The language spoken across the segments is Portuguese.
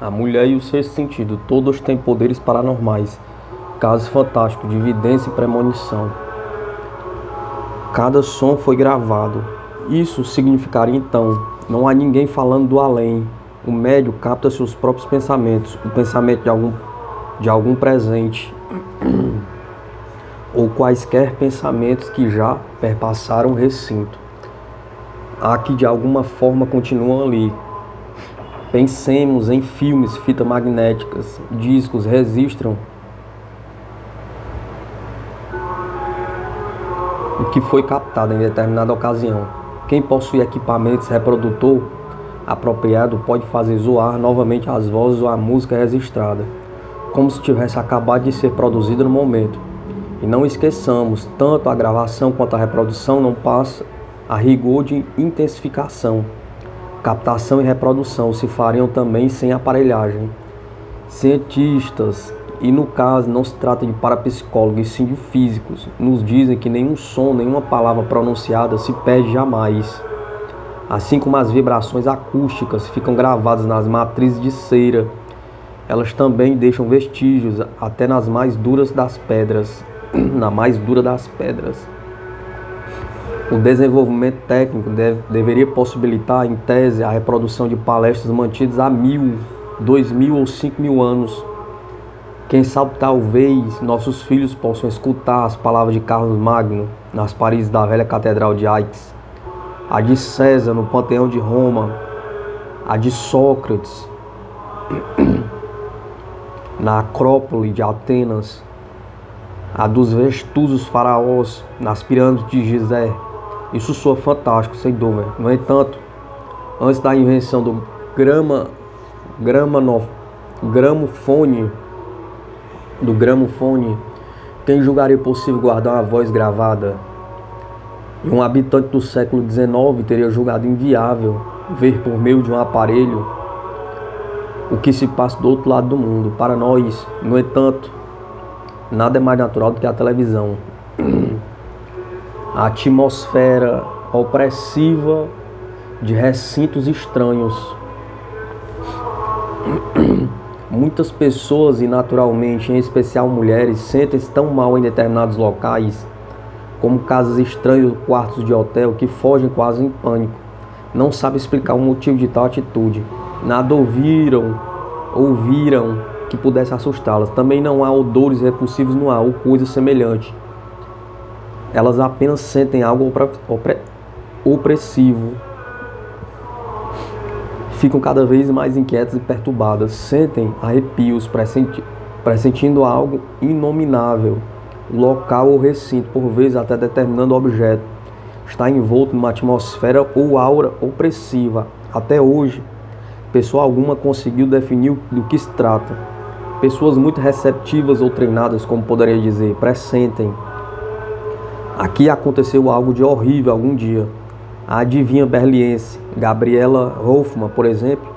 A mulher e o sexto sentido, todos têm poderes paranormais, casos fantásticos de evidência e premonição. Cada som foi gravado. Isso significaria então, não há ninguém falando do além. O médium capta seus próprios pensamentos, o pensamento de algum presente, ou quaisquer pensamentos que já perpassaram o recinto. Há que de alguma forma continuam ali. Pensemos em filmes, fitas magnéticas, discos, registram o que foi captado em determinada ocasião. Quem possui equipamentos reprodutor apropriado pode fazer zoar novamente as vozes ou a música registrada, como se tivesse acabado de ser produzida no momento. E não esqueçamos, tanto a gravação quanto a reprodução não passa a rigor de intensificação. Captação e reprodução se fariam também sem aparelhagem. Cientistas, e no caso não se trata de parapsicólogos e sim de físicos, nos dizem que nenhum som, nenhuma palavra pronunciada se perde jamais. Assim como as vibrações acústicas ficam gravadas nas matrizes de cera, elas também deixam vestígios até nas mais duras das pedras. Na mais dura das pedras. O desenvolvimento técnico deveria possibilitar, em tese, a reprodução de palestras mantidas há 1000, 2000 ou 5000 anos. Quem sabe talvez nossos filhos possam escutar as palavras de Carlos Magno nas paredes da velha Catedral de Aix, a de César no Panteão de Roma, a de Sócrates na Acrópole de Atenas, a dos vetustosos faraós nas pirâmides de Gizé. Isso soa fantástico, sem dúvida. No entanto, antes da invenção do gramofone, quem julgaria possível guardar uma voz gravada? E um habitante do século XIX teria julgado inviável ver por meio de um aparelho o que se passa do outro lado do mundo. Para nós, no entanto, nada é mais natural do que a televisão. A atmosfera opressiva de recintos estranhos. Muitas pessoas, e naturalmente, em especial mulheres, sentem-se tão mal em determinados locais, como casas estranhas, quartos de hotel, que fogem quase em pânico. Não sabem explicar o motivo de tal atitude. Nada ouviram que pudesse assustá-las. Também não há odores repulsivos no ar ou coisa semelhante. Elas apenas sentem algo opressivo. Ficam cada vez mais inquietas e perturbadas. Sentem arrepios, pressentindo algo inominável. O local ou recinto, por vezes até determinando objeto, está envolto numa atmosfera ou aura opressiva. Até hoje, pessoa alguma conseguiu definir do que se trata. Pessoas muito receptivas ou treinadas, como poderia dizer, pressentem. Aqui aconteceu algo de horrível algum dia. A adivinha berliense, Gabriela Hoffmann, por exemplo,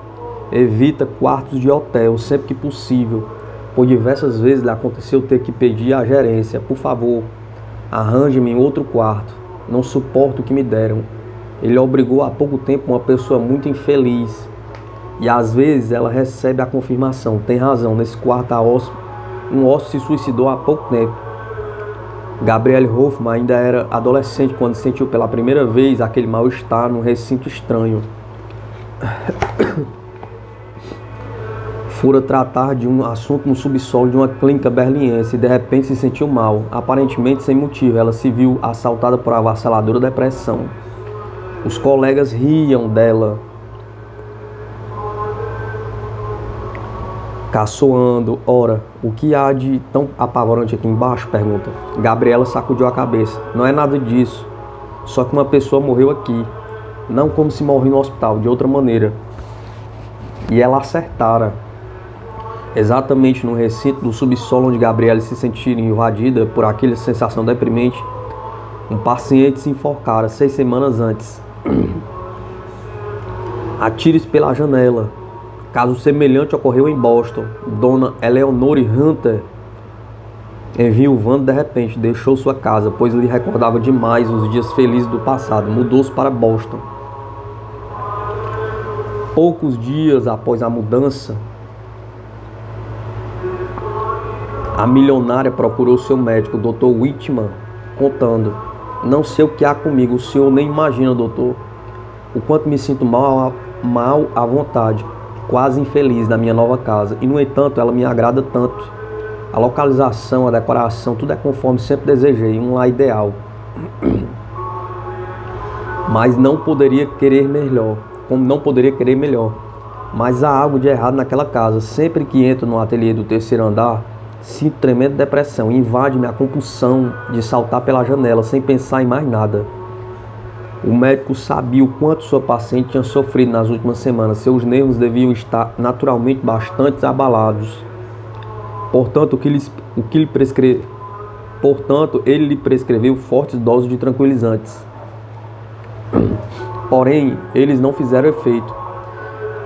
evita quartos de hotel sempre que possível. Por diversas vezes lhe aconteceu ter que pedir à gerência: por favor, arranje-me outro quarto. Não suporto o que me deram. Ele obrigou há pouco tempo uma pessoa muito infeliz. E às vezes ela recebe a confirmação: tem razão, nesse quarto um hóspede se suicidou há pouco tempo. Gabrielle Hoffmann ainda era adolescente quando sentiu pela primeira vez aquele mal-estar num recinto estranho. Fora tratar de um assunto no subsolo de uma clínica berliense e de repente se sentiu mal, aparentemente sem motivo. Ela se viu assaltada por avassaladora depressão. Os colegas riam dela, caçoando. Ora, o que há de tão apavorante aqui embaixo? Pergunta. Gabriela sacudiu a cabeça. Não é nada disso. Só que uma pessoa morreu aqui. Não como se morre no hospital, de outra maneira. E ela acertara. Exatamente no recinto do subsolo onde Gabriela se sentia invadida por aquela sensação deprimente, um paciente se enforcara 6 semanas antes. Atire-se pela janela. Caso semelhante ocorreu em Boston. Dona Eleanor Hunter, enviuvando de repente, deixou sua casa, pois lhe recordava demais os dias felizes do passado. Mudou-se para Boston. Poucos dias após a mudança, A milionária procurou seu médico, Dr. Whitman, contando: "Não sei o que há comigo, o senhor nem imagina, doutor, o quanto me sinto mal à vontade, quase infeliz na minha nova casa, e no entanto ela me agrada tanto. A localização, a decoração, tudo é conforme sempre desejei, um lar ideal. Mas não poderia querer melhor, como não poderia querer melhor. Mas há algo de errado naquela casa. Sempre que entro no ateliê do terceiro andar, sinto tremenda depressão, invade-me a compulsão de saltar pela janela sem pensar em mais nada." O médico sabia o quanto sua paciente tinha sofrido nas últimas semanas. Seus nervos deviam estar naturalmente bastante abalados. Portanto, ele lhe prescreveu fortes doses de tranquilizantes. Porém, eles não fizeram efeito.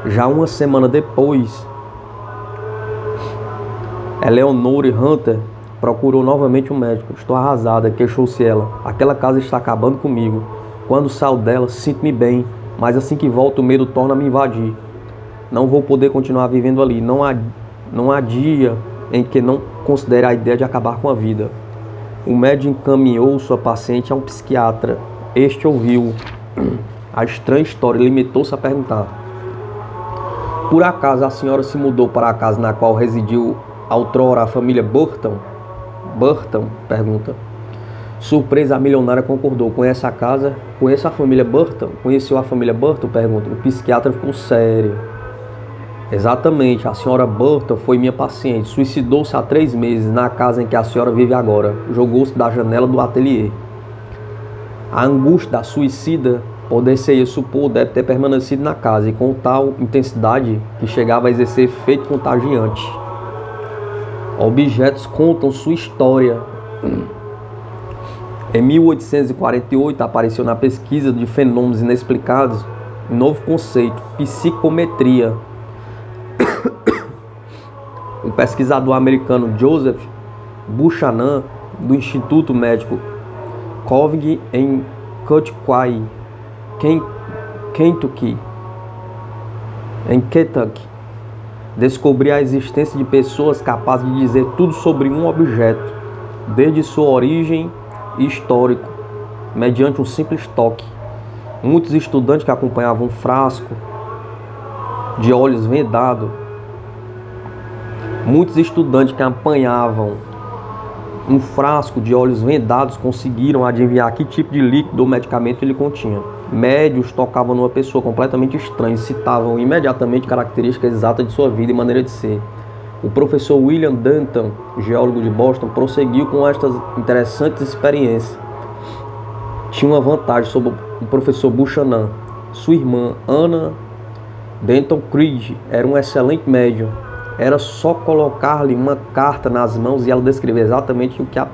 Já uma semana depois, Eleonore Hunter procurou novamente um médico. "Estou arrasada", queixou-se ela. "Aquela casa está acabando comigo. Quando saio dela, sinto-me bem, mas assim que volto, o medo torna a me invadir. Não vou poder continuar vivendo ali. Não há dia em que não considere a ideia de acabar com a vida." O médico encaminhou sua paciente a um psiquiatra. Este ouviu a estranha história e limitou-se a perguntar: "Por acaso a senhora se mudou para a casa na qual residiu outrora a família Burton?" "Burton?" pergunta. Surpresa, a milionária concordou. "Conhece a casa? Conheço a família Burton?" "Conheceu a família Burton?" pergunta. O psiquiatra ficou sério. "Exatamente, a senhora Burton foi minha paciente. Suicidou-se há 3 meses na casa em que a senhora vive agora. Jogou-se da janela do ateliê. A angústia da suicida, poder-se supor, deve ter permanecido na casa, e com tal intensidade que chegava a exercer efeito contagiante. Objetos contam sua história." Em 1848 apareceu na pesquisa de fenômenos inexplicados um novo conceito: psicometria. O pesquisador americano Joseph Buchanan, do Instituto Médico Coving em Kentucky, descobriu a existência de pessoas capazes de dizer tudo sobre um objeto, desde sua origem e histórico, mediante um simples toque. Muitos estudantes que acompanhavam um frasco de olhos vendados conseguiram adivinhar que tipo de líquido ou medicamento ele continha. Médios tocavam numa pessoa completamente estranha e citavam imediatamente características exatas de sua vida e maneira de ser. O professor William Denton, geólogo de Boston, prosseguiu com estas interessantes experiências. Tinha uma vantagem sobre o professor Buchanan. Sua irmã, Anna Denton Creed, era um excelente médium. Era só colocar-lhe uma carta nas mãos e ela descrever exatamente o que a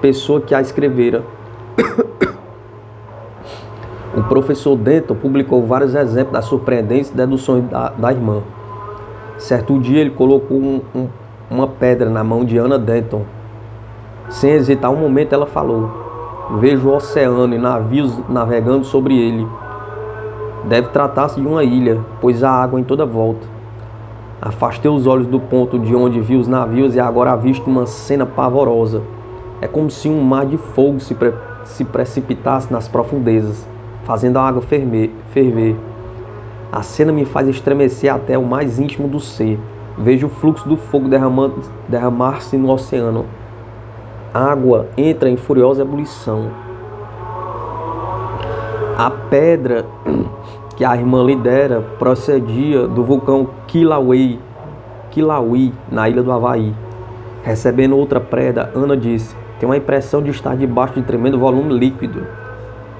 pessoa que a escrevera. O professor Denton publicou vários exemplos das surpreendentes deduções da irmã. Certo dia ele colocou uma pedra na mão de Anna Denton. Sem hesitar um momento ela falou: "Vejo o oceano e navios navegando sobre ele. Deve tratar-se de uma ilha, pois há água em toda volta. Afastei os olhos do ponto de onde vi os navios e agora avisto uma cena pavorosa. É como se um mar de fogo se precipitasse nas profundezas, fazendo a água ferver. A cena me faz estremecer até o mais íntimo do ser. Vejo o fluxo do fogo derramar-se no oceano. A água entra em furiosa ebulição. A pedra que a irmã lidera procedia do vulcão Kilauea, na ilha do Havaí. Recebendo outra preda, Ana disse: "Tenho a impressão de estar debaixo de tremendo volume líquido,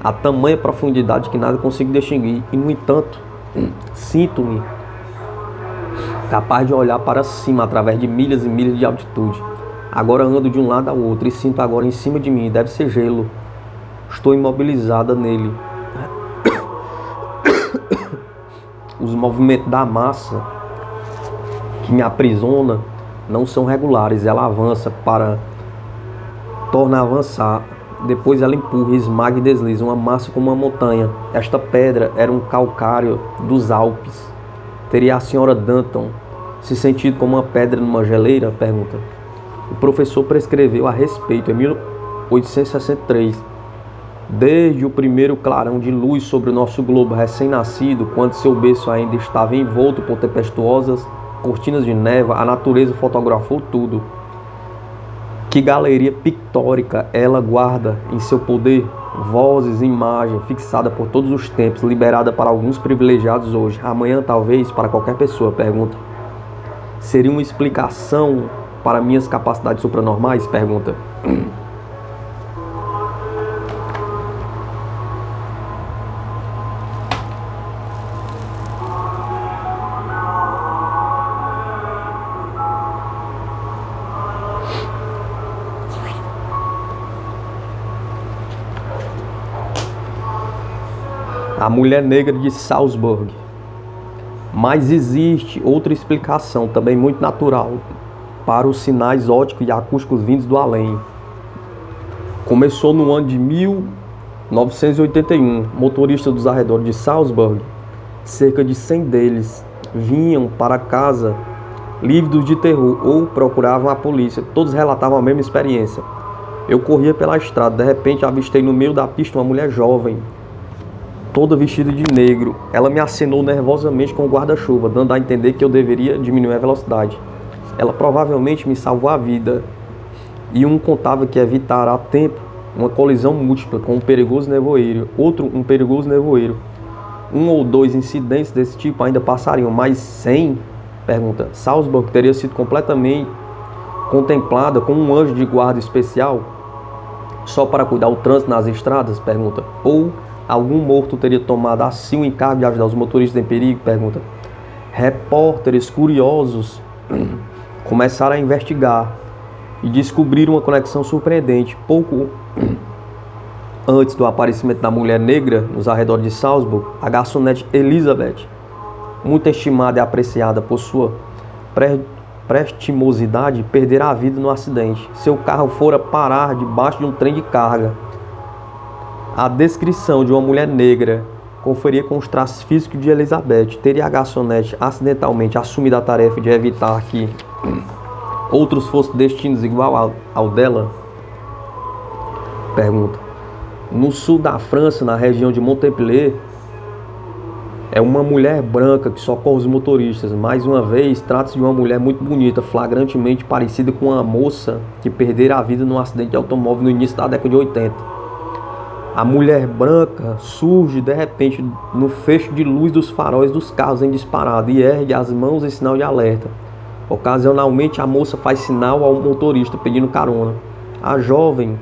a tamanha profundidade que nada consigo distinguir, e no entanto, sinto-me capaz de olhar para cima através de milhas e milhas de altitude. Agora ando de um lado ao outro e sinto agora em cima de mim, deve ser gelo. Estou imobilizada nele. Os movimentos da massa que me aprisiona não são regulares. Ela avança torna a avançar. Depois ela empurra, esmaga e desliza. Uma massa como uma montanha. Esta pedra era um calcário dos Alpes. Teria a senhora Danton se sentido como uma pedra numa geleira?" Pergunta. O professor prescreveu a respeito em 1863. Desde o primeiro clarão de luz sobre o nosso globo recém-nascido, quando seu berço ainda estava envolto por tempestuosas cortinas de névoa, a natureza fotografou tudo. Que galeria pictórica ela guarda em seu poder, vozes e imagem fixada por todos os tempos, liberada para alguns privilegiados hoje, amanhã talvez para qualquer pessoa. Pergunta. Seria uma explicação para minhas capacidades supranormais? Pergunta. A mulher negra de Salzburg. Mas existe outra explicação, também muito natural, para os sinais ópticos e acústicos vindos do além. Começou no ano de 1981. Motoristas dos arredores de Salzburg, cerca de 100 deles, vinham para casa lívidos de terror ou procuravam a polícia. Todos relatavam a mesma experiência. Eu corria pela estrada, de repente avistei no meio da pista uma mulher jovem, toda vestida de negro. Ela me acenou nervosamente com o guarda-chuva, dando a entender que eu deveria diminuir a velocidade. Ela provavelmente me salvou a vida. E um contava que evitará a tempo uma colisão múltipla com um perigoso nevoeiro, outro um perigoso nevoeiro. Um ou dois incidentes desse tipo ainda passariam, mas 100? Pergunta. Salzburg teria sido completamente contemplada com um anjo de guarda especial só para cuidar do trânsito nas estradas? Pergunta. Ou algum morto teria tomado assim o encargo de ajudar os motoristas em perigo? Pergunta. Repórteres curiosos começaram a investigar e descobriram uma conexão surpreendente. Pouco antes do aparecimento da mulher negra nos arredores de Salzburg, a garçonete Elizabeth, muito estimada e apreciada por sua prestimosidade, perdera a vida no acidente. Seu carro fora parar debaixo de um trem de carga. A descrição de uma mulher negra conferia com os traços físicos de Elizabeth. Teria a garçonete acidentalmente assumido a tarefa de evitar que outros fossem destinos igual ao dela? Pergunta. No sul da França, na região de Montpellier, é uma mulher branca que socorre os motoristas. Mais uma vez, trata-se de uma mulher muito bonita, flagrantemente parecida com uma moça que perdera a vida num acidente de automóvel no início da década de 80. A mulher branca surge de repente no fecho de luz dos faróis dos carros em disparada e ergue as mãos em sinal de alerta. Ocasionalmente a moça faz sinal ao motorista pedindo carona. A jovem,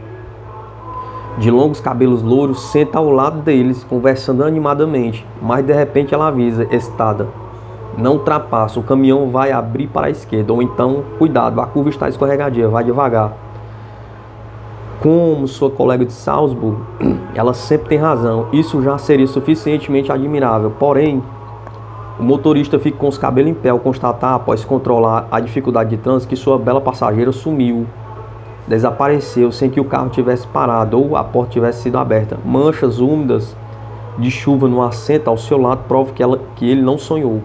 de longos cabelos louros, senta ao lado deles, conversando animadamente, mas de repente ela avisa, excitada. Não ultrapassa, o caminhão vai abrir para a esquerda, ou então, cuidado, a curva está escorregadia, vai devagar. Como sua colega de Salzburg, ela sempre tem razão. Isso já seria suficientemente admirável. Porém, o motorista fica com os cabelos em pé ao constatar, após controlar a dificuldade de trânsito, que sua bela passageira sumiu. Desapareceu sem que o carro tivesse parado ou a porta tivesse sido aberta. Manchas úmidas de chuva no assento ao seu lado provam que ele não sonhou.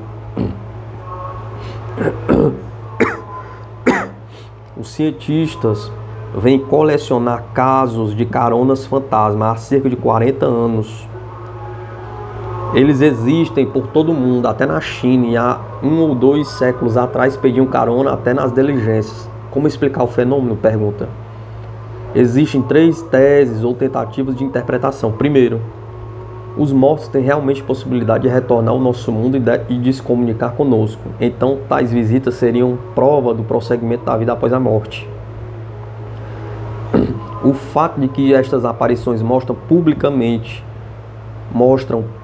Os cientistas vêm colecionar casos de caronas fantasma há cerca de 40 anos. Eles existem por todo o mundo, até na China, e há 1 ou 2 séculos atrás pediam carona até nas diligências. Como explicar o fenômeno? Pergunta. Existem 3 teses ou tentativas de interpretação. Primeiro, os mortos têm realmente possibilidade de retornar ao nosso mundo e de se comunicar conosco. Então, tais visitas seriam prova do prosseguimento da vida após a morte. O fato de que estas aparições mostram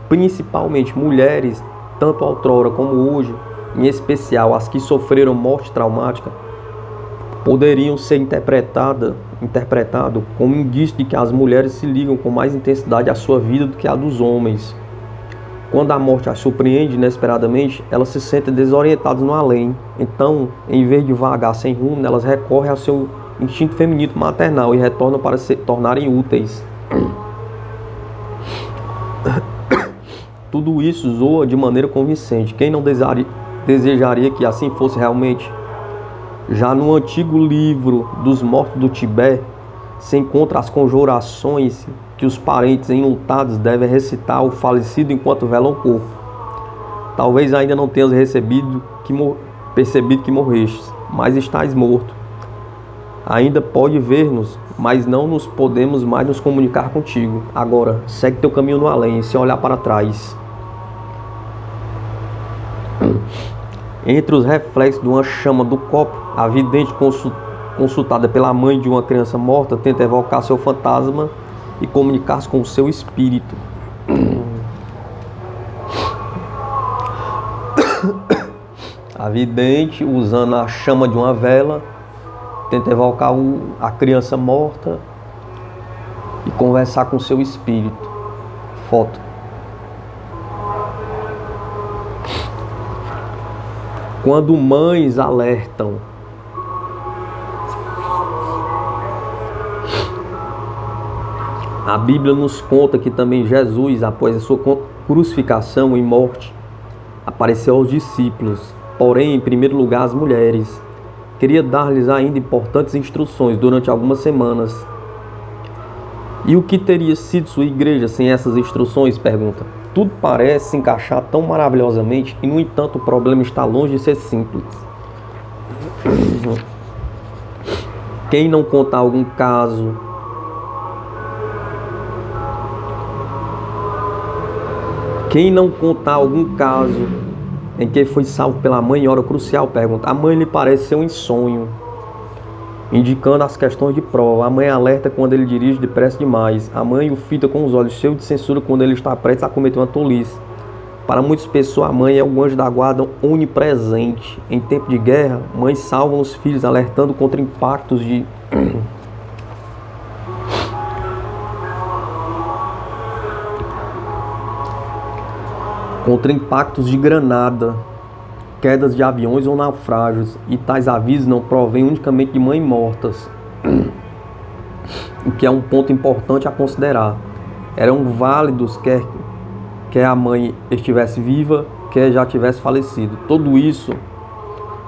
principalmente mulheres, tanto outrora como hoje, em especial as que sofreram morte traumática, poderiam ser interpretado como indício de que as mulheres se ligam com mais intensidade à sua vida do que a dos homens. Quando a morte as surpreende inesperadamente, elas se sentem desorientadas no além. Então, em vez de vagar sem rumo, elas recorrem ao seu instinto feminino maternal e retornam para se tornarem úteis. Tudo isso soa de maneira convincente. Quem não desejaria que assim fosse realmente? Já no antigo livro dos mortos do Tibete, se encontra as conjurações que os parentes enlutados devem recitar ao falecido enquanto velam o corpo. Talvez ainda não tenhas percebido que morrestes, mas estás morto. Ainda pode ver-nos, mas não nos podemos mais nos comunicar contigo. Agora, segue teu caminho no além, sem olhar para trás. Entre os reflexos de uma chama do copo, a vidente consultada pela mãe de uma criança morta tenta evocar seu fantasma e comunicar-se com o seu espírito. A vidente, usando a chama de uma vela, tenta evocar a criança morta e conversar com o seu espírito. Foto. Quando mães alertam a Bíblia nos conta que também Jesus, após a sua crucificação e morte, apareceu aos discípulos, porém, em primeiro lugar, às mulheres. Queria dar-lhes ainda importantes instruções durante algumas semanas. E o que teria sido sua igreja sem essas instruções? Pergunta. Tudo parece se encaixar tão maravilhosamente e, no entanto, o problema está longe de ser simples. Quem não contar algum caso em que foi salvo pela mãe em hora crucial? Pergunta. A mãe lhe parece ser um sonho, indicando as questões de prova. A mãe alerta quando ele dirige depressa demais. A mãe o fita com os olhos cheios de censura quando ele está prestes a cometer uma tolice. Para muitas pessoas, a mãe é o anjo da guarda onipresente. Em tempo de guerra, mães salvam os filhos, alertando contra impactos de granada, quedas de aviões ou naufrágios, e tais avisos não provêm unicamente de mães mortas, o que é um ponto importante a considerar. Eram válidos quer a mãe estivesse viva, quer já tivesse falecido. Tudo isso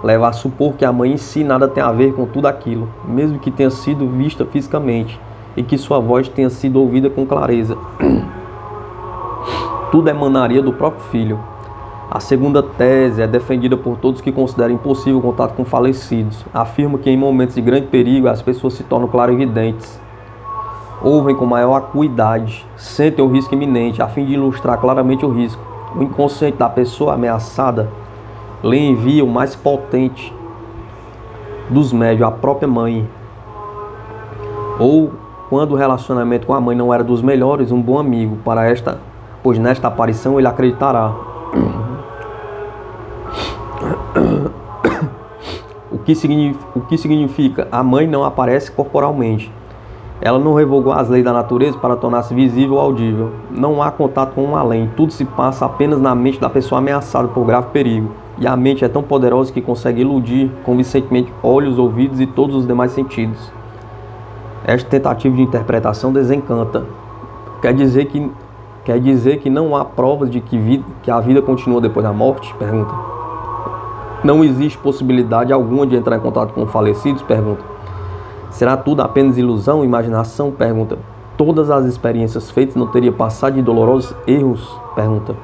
leva a supor que a mãe em si nada tem a ver com tudo aquilo, mesmo que tenha sido vista fisicamente e que sua voz tenha sido ouvida com clareza. Tudo emanaria do próprio filho. A segunda tese é defendida por todos que consideram impossível o contato com falecidos. Afirma que em momentos de grande perigo as pessoas se tornam clarividentes, ouvem com maior acuidade, sentem o risco iminente. A fim de ilustrar claramente o risco, o inconsciente da pessoa ameaçada lhe envia o mais potente dos médios, a própria mãe. Ou, quando o relacionamento com a mãe não era dos melhores, um bom amigo, pois nesta aparição ele acreditará. O que significa? A mãe não aparece corporalmente. Ela não revogou as leis da natureza para tornar-se visível ou audível. Não há contato com o além. Tudo se passa apenas na mente da pessoa ameaçada por grave perigo. E a mente é tão poderosa que consegue iludir convincentemente olhos, ouvidos e todos os demais sentidos. Esta tentativa de interpretação desencanta. Quer dizer que não há provas de que a vida continua depois da morte? Pergunta. Não existe possibilidade alguma de entrar em contato com falecidos? Pergunta. Será tudo apenas ilusão, imaginação? Pergunta. Todas as experiências feitas não teriam passado de dolorosos erros? Pergunta.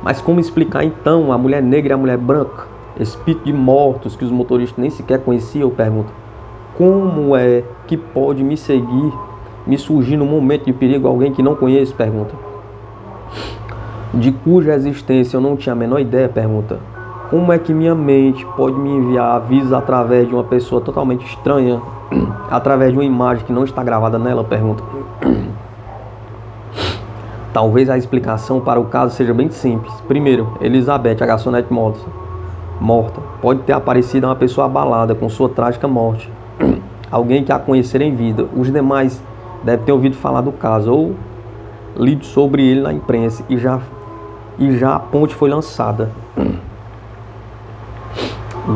Mas como explicar então a mulher negra e a mulher branca? Espírito de mortos que os motoristas nem sequer conheciam? Pergunta. Como é que pode me surgir no momento de perigo alguém que não conheço? Pergunta. De cuja existência eu não tinha a menor ideia? Pergunta. Como é que minha mente pode me enviar avisos através de uma pessoa totalmente estranha, através de uma imagem que não está gravada nela? Pergunta. Talvez a explicação para o caso seja bem simples. Primeiro, Elizabeth, a garçonete morta, pode ter aparecido uma pessoa abalada com sua trágica morte, alguém que a conhecer em vida. Os demais devem ter ouvido falar do caso ou lido sobre ele na imprensa e já a ponte foi lançada.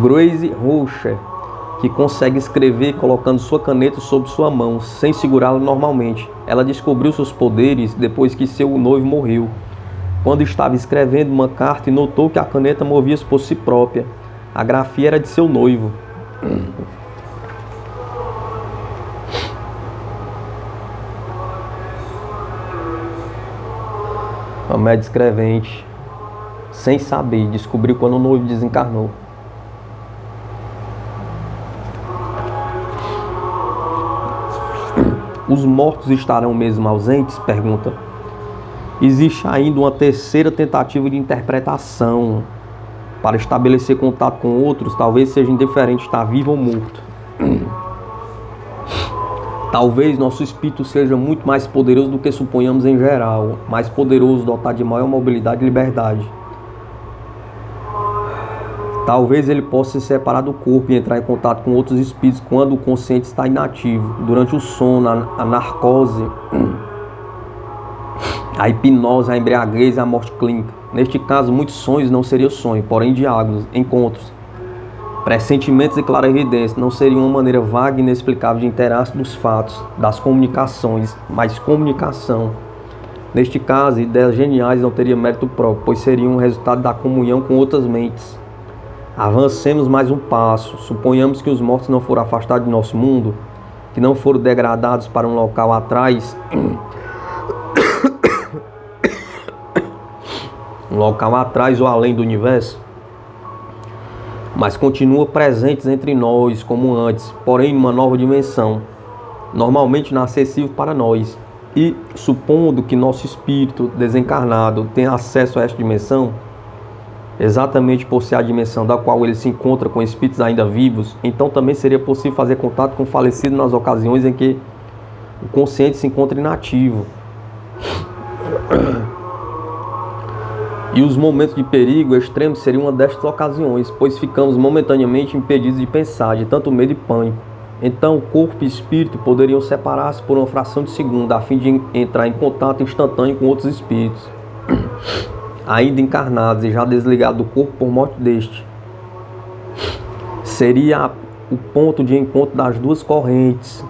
Grace Rocher, que consegue escrever colocando sua caneta sob sua mão, sem segurá-la normalmente. Ela descobriu seus poderes depois que seu noivo morreu, quando estava escrevendo uma carta e notou que a caneta movia-se por si própria. A grafia era de seu noivo. A média escrevente, sem saber, descobriu quando o noivo desencarnou. Os mortos estarão mesmo ausentes? Pergunta. Existe ainda uma terceira tentativa de interpretação para estabelecer contato com outros. Talvez seja indiferente estar vivo ou morto. Talvez nosso espírito seja muito mais poderoso do que suponhamos em geral, mais poderoso, dotado de maior mobilidade e liberdade. Talvez ele possa se separar do corpo e entrar em contato com outros espíritos quando o consciente está inativo, durante o sono, a narcose, a hipnose, a embriaguez e a morte clínica. Neste caso, muitos sonhos não seriam sonhos, porém diálogos, encontros, pressentimentos e clarividências não seriam uma maneira vaga e inexplicável de interar-se dos fatos, das comunicações, mas comunicação. Neste caso, ideias geniais não teriam mérito próprio, pois seriam um resultado da comunhão com outras mentes. Avancemos mais um passo. Suponhamos que os mortos não foram afastados do nosso mundo, que não foram degradados para um local atrás, um local atrás ou além do universo, mas continuam presentes entre nós como antes, porém em uma nova dimensão, normalmente inacessível para nós. E supondo que nosso espírito desencarnado tenha acesso a esta dimensão, exatamente por ser a dimensão da qual ele se encontra com espíritos ainda vivos, então também seria possível fazer contato com o falecido nas ocasiões em que o consciente se encontra inativo. E os momentos de perigo extremo seriam uma destas ocasiões, pois ficamos momentaneamente impedidos de pensar, de tanto medo e pânico. Então o corpo e o espírito poderiam separar-se por uma fração de segundo, a fim de entrar em contato instantâneo com outros espíritos ainda encarnados e já desligados do corpo por morte deste. Seria o ponto de encontro das duas correntes,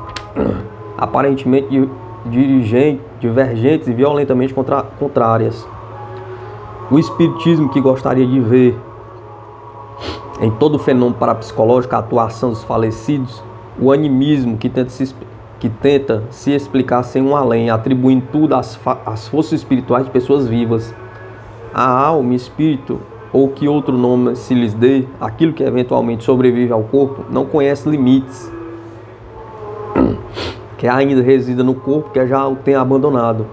aparentemente divergentes e violentamente contrárias. O espiritismo, que gostaria de ver em todo fenômeno parapsicológico a atuação dos falecidos, o animismo, que tenta se explicar sem um além, atribuindo tudo às forças espirituais de pessoas vivas. A alma, espírito, ou que outro nome se lhes dê, aquilo que eventualmente sobrevive ao corpo, não conhece limites, que ainda resida no corpo, que já o tem abandonado.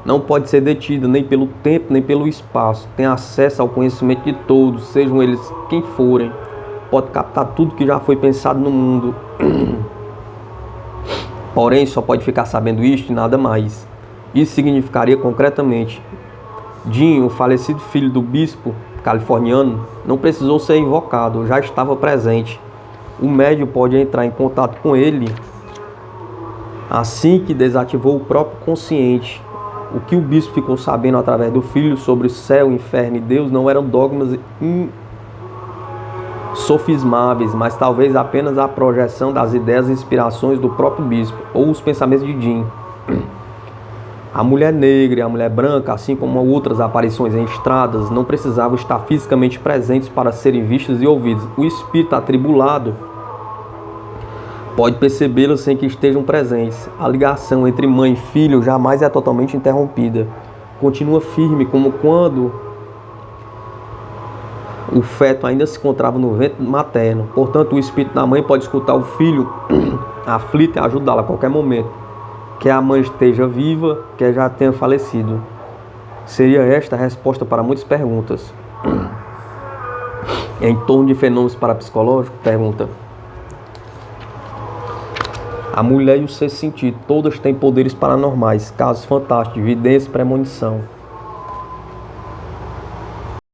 Não pode ser detida nem pelo tempo, nem pelo espaço. Tem acesso ao conhecimento de todos, sejam eles quem forem. Pode captar tudo que já foi pensado no mundo. Porém, só pode ficar sabendo isto e nada mais. Isso significaria concretamente: Jim, o falecido filho do bispo californiano, não precisou ser invocado, já estava presente. O médium pode entrar em contato com ele assim que desativou o próprio consciente. O que o bispo ficou sabendo através do filho sobre o céu, inferno e Deus não eram dogmas insofismáveis, mas talvez apenas a projeção das ideias e inspirações do próprio bispo, ou os pensamentos de Jim. A mulher negra e a mulher branca, assim como outras aparições em estradas, não precisavam estar fisicamente presentes para serem vistas e ouvidas. O espírito atribulado pode percebê-las sem que estejam presentes. A ligação entre mãe e filho jamais é totalmente interrompida. Continua firme, como quando o feto ainda se encontrava no ventre materno. Portanto, o espírito da mãe pode escutar o filho aflito e ajudá-lo a qualquer momento, quer a mãe esteja viva, quer já tenha falecido. Seria esta a resposta para muitas perguntas. Em torno de fenômenos parapsicológicos, pergunta: a mulher e o sexto sentido, todas têm poderes paranormais, casos fantásticos, evidência e premonição.